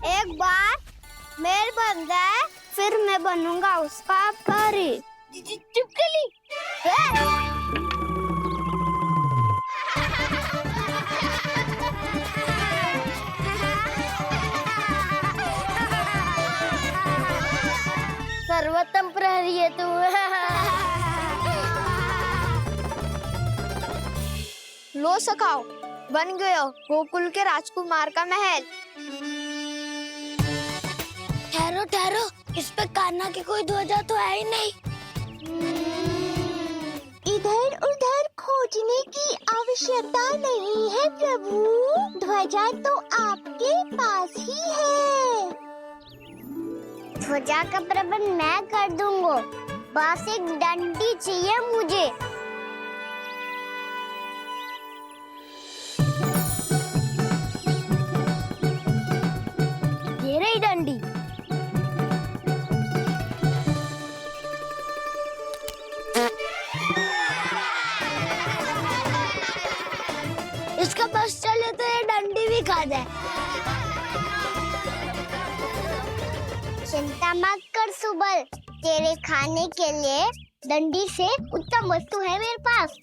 Speaker 3: एक बार मेल बन जाए फिर मैं बनूंगा उसका परी। चिपकली। सर्वोत्तम प्रहरी है तू। लो सखाओ, बन गयो गोकुल के राजकुमार का महल। ठहरो ठहरो, इस पे कान्हा की कोई ध्वजा तो है ही नहीं। इधर उधर खोजने की आवश्यकता नहीं है प्रभु, ध्वजा तो आपके पास ही है। ध्वजा का प्रबंध मैं कर दूंगा, बस एक डंडी चाहिए मुझे। ये रही डंडी। इसका बस चले तो ये डंडी भी खा जाए। चिंता मत कर सुबल, तेरे खाने के लिए डंडी से उत्तम वस्तु है मेरे पास।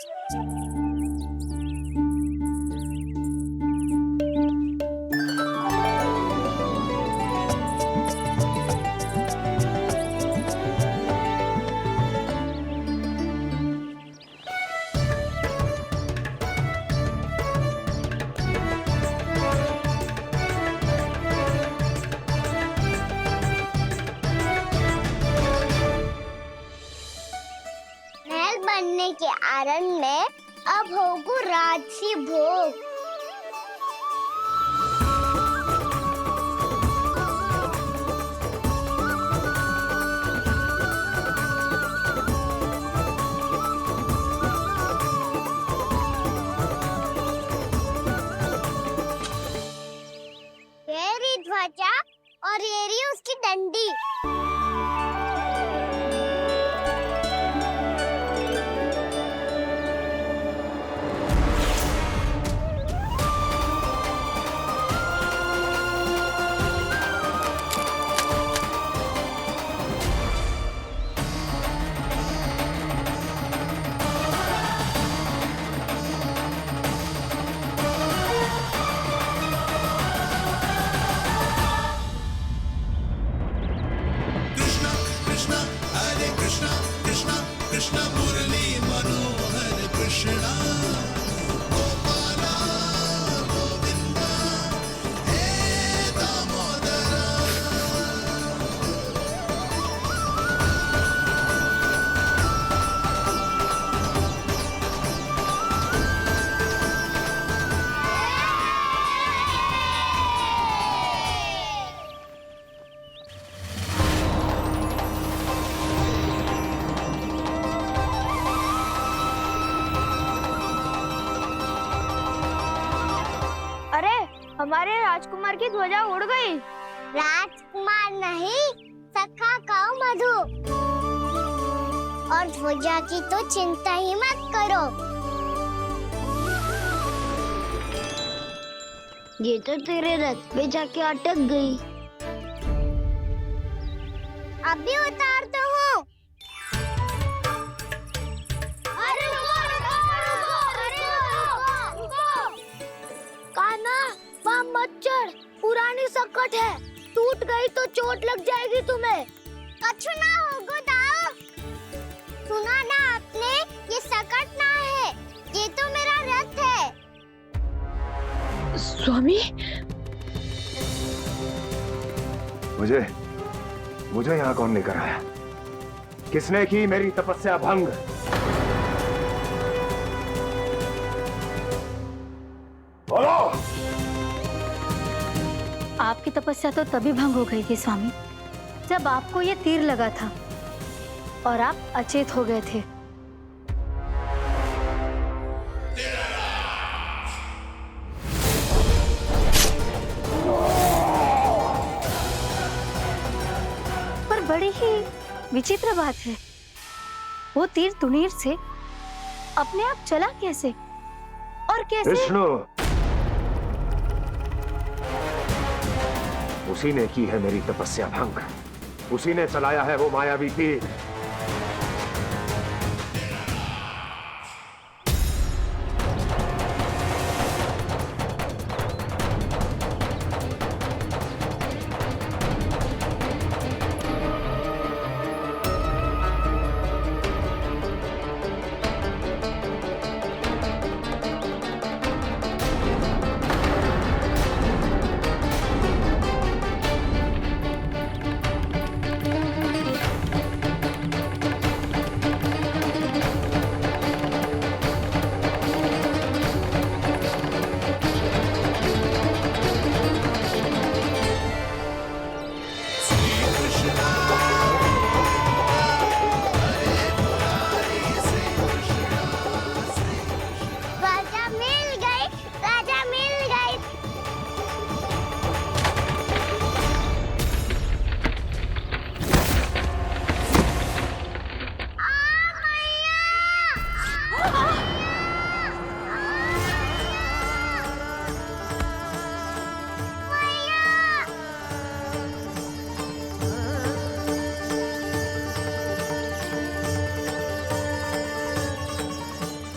Speaker 3: बनने के आरण में अब होगो राजसी भोग। ये रही ध्वजा और ये रही उसकी डंडी। अरे हमारे राजकुमार की ध्वजा उड़ गई। राजकुमार नहीं, सखा काऊ मधु। और ध्वजा की तो चिंता ही मत करो। ये तो तेरे रथ पे जाके अटक गई। अभी उतारता हूँ। अरे कान्हा, वहाँ मत चढ़, पुरानी सकट है, टूट गई तो चोट लग जाएगी तुम्हें। कछु ना होगा दाऊ। सुना ना आपने, ये सकट ना है, ये तो मेरा रथ है।
Speaker 1: स्वामी,
Speaker 11: मुझे यहाँ कौन लेकर आया? किसने की मेरी तपस्या भंग? बोलो।
Speaker 8: आपकी तपस्या तो तभी भंग हो गई थी स्वामी, जब आपको ये तीर लगा था और आप अचेत हो गए थे। पर बड़ी ही विचित्र बात है, वो तीर तुनीर से अपने आप चला कैसे और कैसे?
Speaker 11: विष्णु, उसी ने की है मेरी तपस्या भंग, उसी ने चलाया है वो मायावी तीर।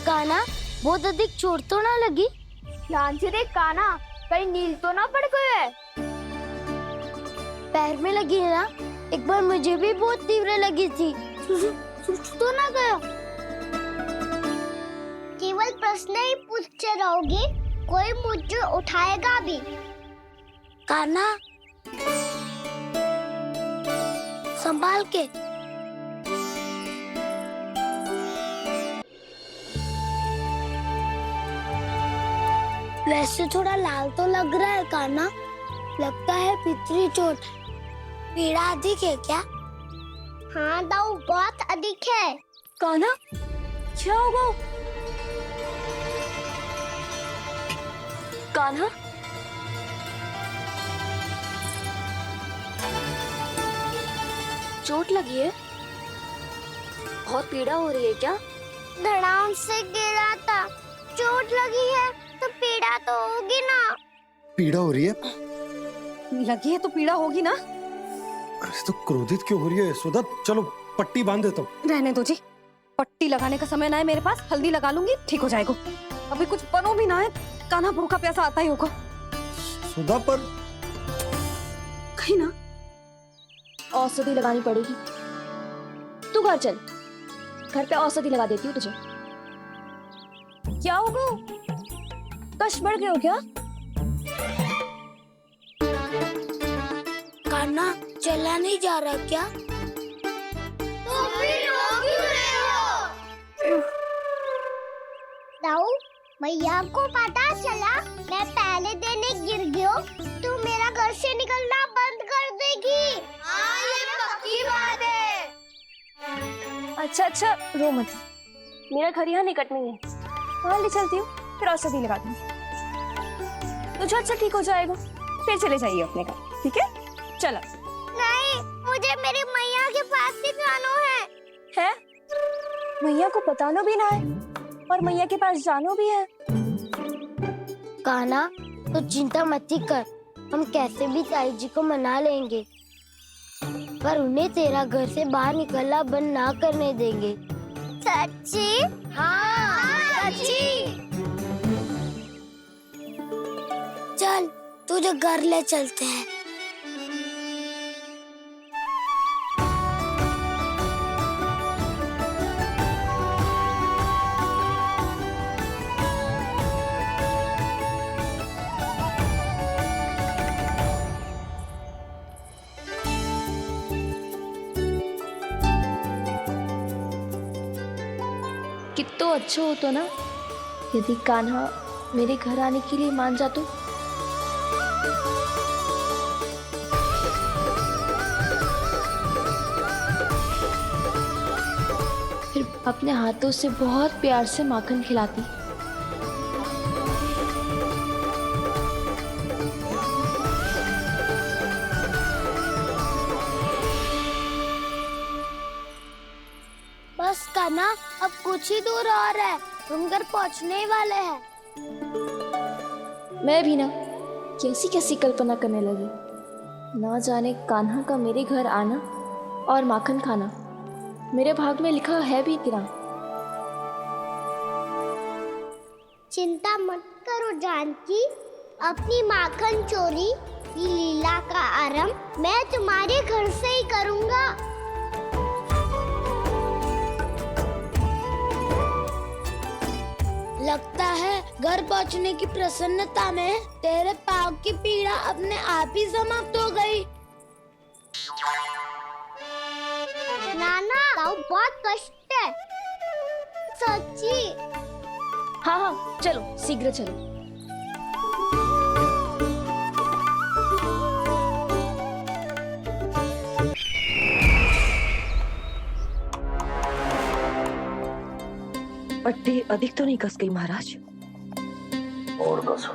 Speaker 3: कान्हा, बहुत अधिक चोट तो ना लगी? ध्यान से देख कान्हा, कहीं नील तो ना पड़ गए है? पैर में लगी है ना? एक बार मुझे भी बहुत तीव्र लगी थी। सूझ तो ना गया? केवल प्रश्न ही पूछते रहोगे, कोई मुझे उठाएगा भी? कान्हा, संभाल के। वैसे थोड़ा लाल तो लग रहा है कान्हा, लगता है पितरी चोट है। पीड़ा अधिक है क्या? हाँ दाऊ, बहुत अधिक है।
Speaker 8: कान्हा, क्या होगा? कान्हा, चोट लगी है? बहुत पीड़ा हो रही है क्या?
Speaker 3: धड़ाम से गिरा था, चोट लगी है तो पीड़ा तो होगी ना।
Speaker 5: पीड़ा हो रही है?
Speaker 2: लगी है तो पीड़ा होगी ना।
Speaker 5: अरे तो क्रोधित क्यों हो रही है यशोदा? चलो पट्टी बांध देता हूँ।
Speaker 2: रहने दो जी, पट्टी लगाने का समय ना है मेरे पास, हल्दी लगा लूंगी, ठीक हो जाएगा। अभी कुछ बनो भी ना है, कान्हा भूखा प्यासा आता ही होगा।
Speaker 5: सुधा पर
Speaker 2: कहीं ना
Speaker 8: औषधि लगानी पड़ेगी। तू घर चल, घर पे औषधि लगा देती हूँ तुझे। क्या होगा? कष्ट बढ़ गए हो क्या?
Speaker 3: कान्हा चला नहीं जा रहा क्या? तो फिर रो क्यों रहे हो? ताऊ, भैया को पता चला मैं पहले दिन ही गिर गया तो मेरा घर से निकलना बंद कर देगी। हाँ, ये पक्की बात है।
Speaker 8: अच्छा, रो मत। मेरा घर यहाँ निकट में है, वहाँ ले चलती हूँ, फिर औषधि लगा दूंगी। तो झट से ठीक हो जाएगा, फिर चले जाइए अपने घर, ठीक है? चलो।
Speaker 3: नहीं, मुझे मेरी मैया के पास ही जाना है।
Speaker 8: मैया को बताना भी ना है और मैया के पास जानो भी है।
Speaker 3: कान्हा, तो चिंता मत ही कर, हम कैसे भी ताई जी को मना लेंगे, पर उन्हें तेरा घर से बाहर निकलना बंद ना करने देंगे। सच्ची? हाँ, सच्ची। चल, तुझे घर ले चलते हैं।
Speaker 8: कितना अच्छा हो तो ना यदि कान्हा मेरे घर आने के लिए मान जा तो। फिर अपने हाथों से बहुत प्यार से माखन खिलाती।
Speaker 3: बस कान्हा, अब कुछ ही दूर और है, हम घर पहुंचने ही वाले हैं।
Speaker 8: मैं भी ना कैसी कैसी कल्पना करने लगी, ना जाने कान्हा का मेरे घर आना और माखन खाना मेरे भाग में लिखा है भी कि ना।
Speaker 3: चिंता मत करो जानकी, अपनी माखन चोरी की लीला का आरंभ मैं तुम्हारे घर से ही करूंगा। लगता है घर पहुंचने की प्रसन्नता में तेरे पाँव की पीड़ा अपने आप ही समाप्त हो गई। नाना, ताऊ बहुत कष्ट है। सच्ची?
Speaker 8: हाँ, चलो शीघ्र चलो।
Speaker 12: पट्टी अधिक तो नहीं कस गई महाराज?
Speaker 11: और कसो।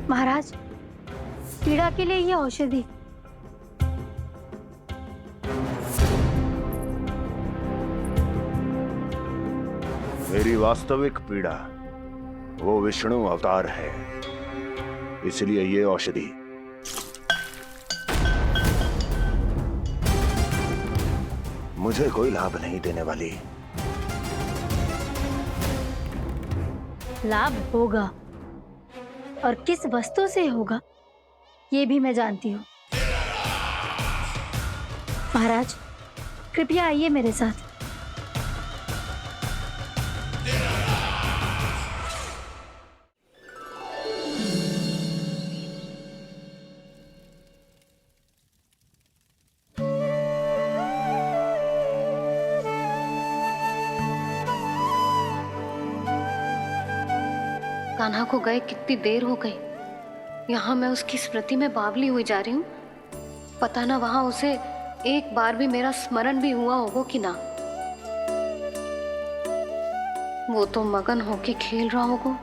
Speaker 2: महाराज, पीड़ा के लिए ये औषधि।
Speaker 11: मेरी वास्तविक पीड़ा वो विष्णु अवतार है, इसलिए ये औषधि मुझे कोई लाभ नहीं देने वाली।
Speaker 2: लाभ होगा, और किस वस्तु से होगा ये भी मैं जानती हूँ। महाराज, कृपया आइए मेरे साथ। कान्हा को गए कितनी देर हो गई, यहाँ मैं उसकी स्मृति में बावली हुई जा रही हूँ। पता ना वहां उसे एक बार भी मेरा स्मरण भी हुआ होगा कि ना। वो तो मगन होके खेल रहा होगा।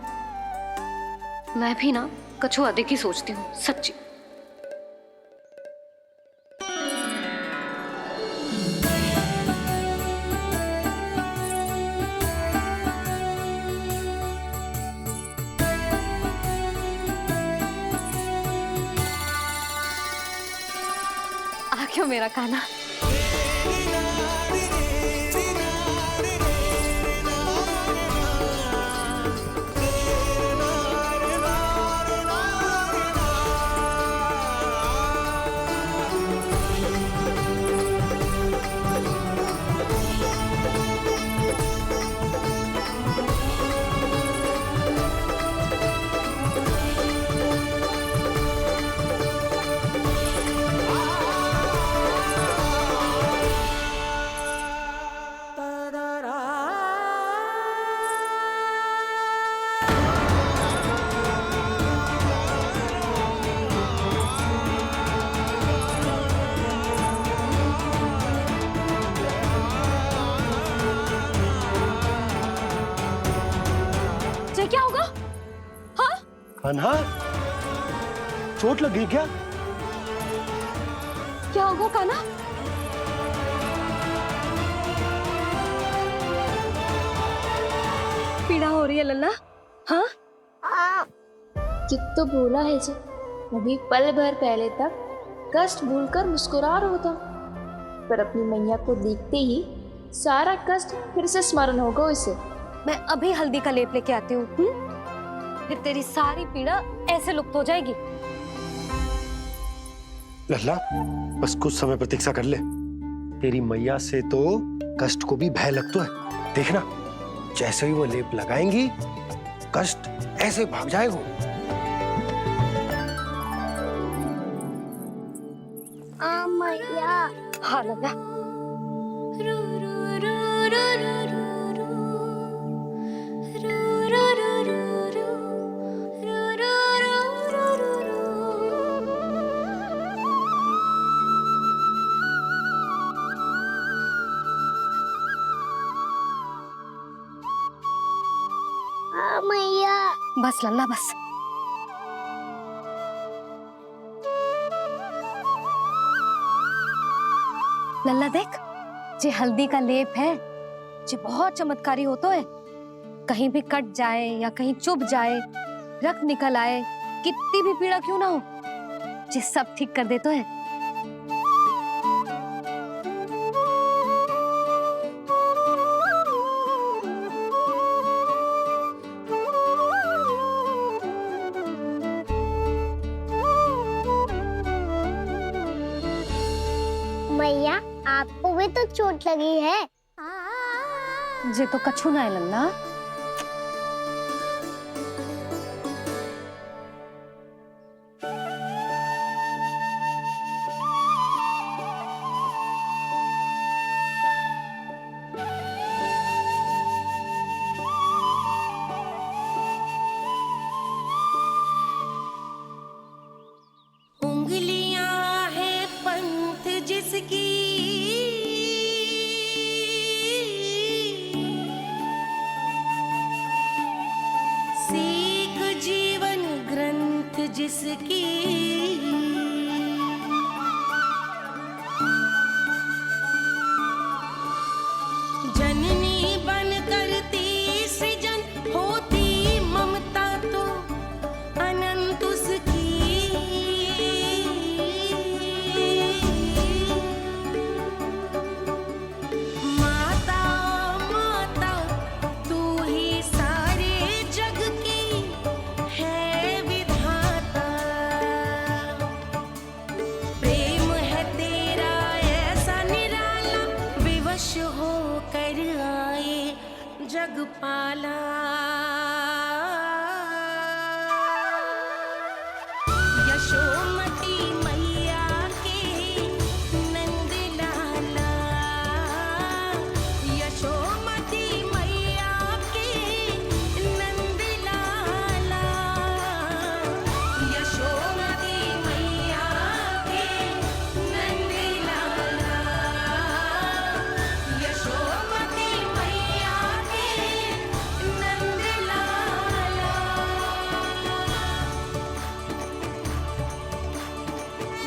Speaker 2: मैं भी ना कछु अधिक ही सोचती हूँ, सच्ची। आ क्यों मेरा कान्हा?
Speaker 1: क्या होगा? हाँ?
Speaker 5: कान्हा, चोट लगी क्या?
Speaker 1: क्या होगा कान्हा? पीड़ा हो रही है लल्ला? हाँ?
Speaker 8: कित तो भूला है जी, अभी पल भर पहले तक कष्ट भूलकर मुस्कुरा रहा था, पर अपनी मैया को देखते ही सारा कष्ट फिर से स्मरण होगा उसे।
Speaker 2: मैं अभी हल्दी का लेप लेके आती हूँ, फिर तेरी सारी पीड़ा ऐसे लुप्त हो जाएगी।
Speaker 5: लल्ला, बस कुछ समय प्रतीक्षा कर ले। तेरी मैया से तो कष्ट को भी भय लगता है। देखना, जैसे ही वो लेप लगाएंगी, कष्ट ऐसे भाग जाएगा।
Speaker 3: मैया।
Speaker 2: हाँ लल्ला।
Speaker 3: मैया।
Speaker 2: बस लल्ला बस। लल्ला देख, जे हल्दी का लेप है, जे बहुत चमत्कारी होता है। कहीं भी कट जाए या कहीं चुभ जाए, रक्त निकल आए, कितनी भी पीड़ा क्यों ना हो, जे सब ठीक कर देता है।
Speaker 3: मैया, आपको भी तो चोट लगी है।
Speaker 2: जे तो कछु ना है लल्ला।
Speaker 10: उंगलियां है पंथ जिसकी, सीख जीवन ग्रंथ जिसकी, जननी बन करती सृजन होती ममता तो अनंत उसकी। माता माता तू ही सारे जग की है विधाता, प्रेम है तेरा ऐसा निराला, विवश हो कर आए जग पाला। यशोमती मैया के नंद लाला, यशोमती मैया के नंद लाला, यशोमती मैया के नंद लाला, यशोमती मैया के नंद लाला।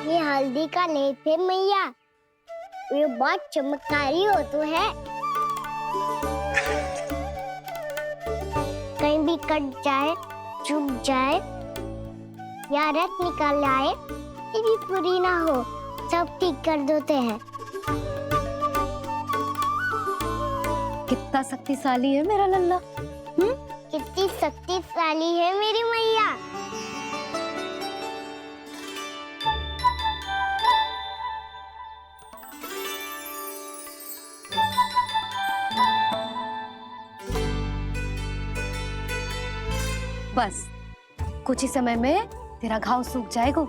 Speaker 3: ये हल्दी का लेप है मैया, ये बहुत चमत्कारी हो तो है। कहीं भी कट जाए, चुभ जाए या रक्त निकल आए, ये भी पूरी ना हो, सब ठीक कर देते हैं।
Speaker 2: कितना शक्तिशाली है मेरा लल्ला।
Speaker 3: कितनी शक्तिशाली है मेरी मैया।
Speaker 2: बस कुछ ही समय में तेरा घाव सूख जाएगा।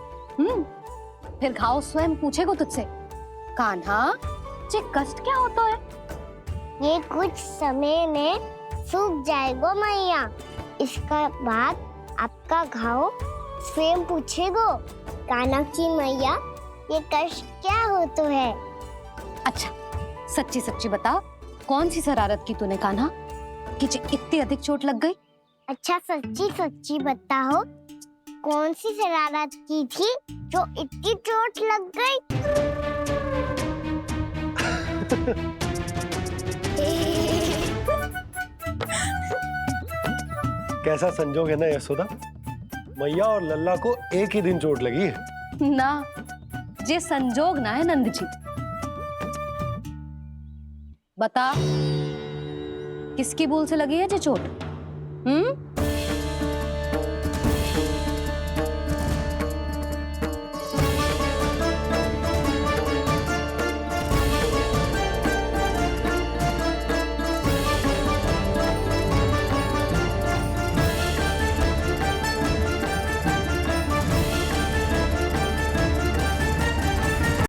Speaker 2: फिर घाव स्वयं पूछेगा तुझसे, कान्हा जे कष्ट क्या होता है?
Speaker 3: ये कुछ समय में सूख जाएगा मैया। इसका बाद आपका घाव स्वयं पूछेगो, कान्हा मैया ये कष्ट क्या होता है।
Speaker 2: अच्छा सच्ची सच्ची बता, कौन सी शरारत की तूने कान्हा कि इतनी अधिक चोट लग गई?
Speaker 3: अच्छा सच्ची सच्ची बताओ, कौन सी शरारत की थी जो इतनी चोट लग गई?
Speaker 5: कैसा संजोग है ना यशोदा, मैया और लल्ला को एक ही दिन चोट लगी है
Speaker 2: ना। जे संजोग ना है नंद जी। बता किसकी भूल से लगी है जे चोट?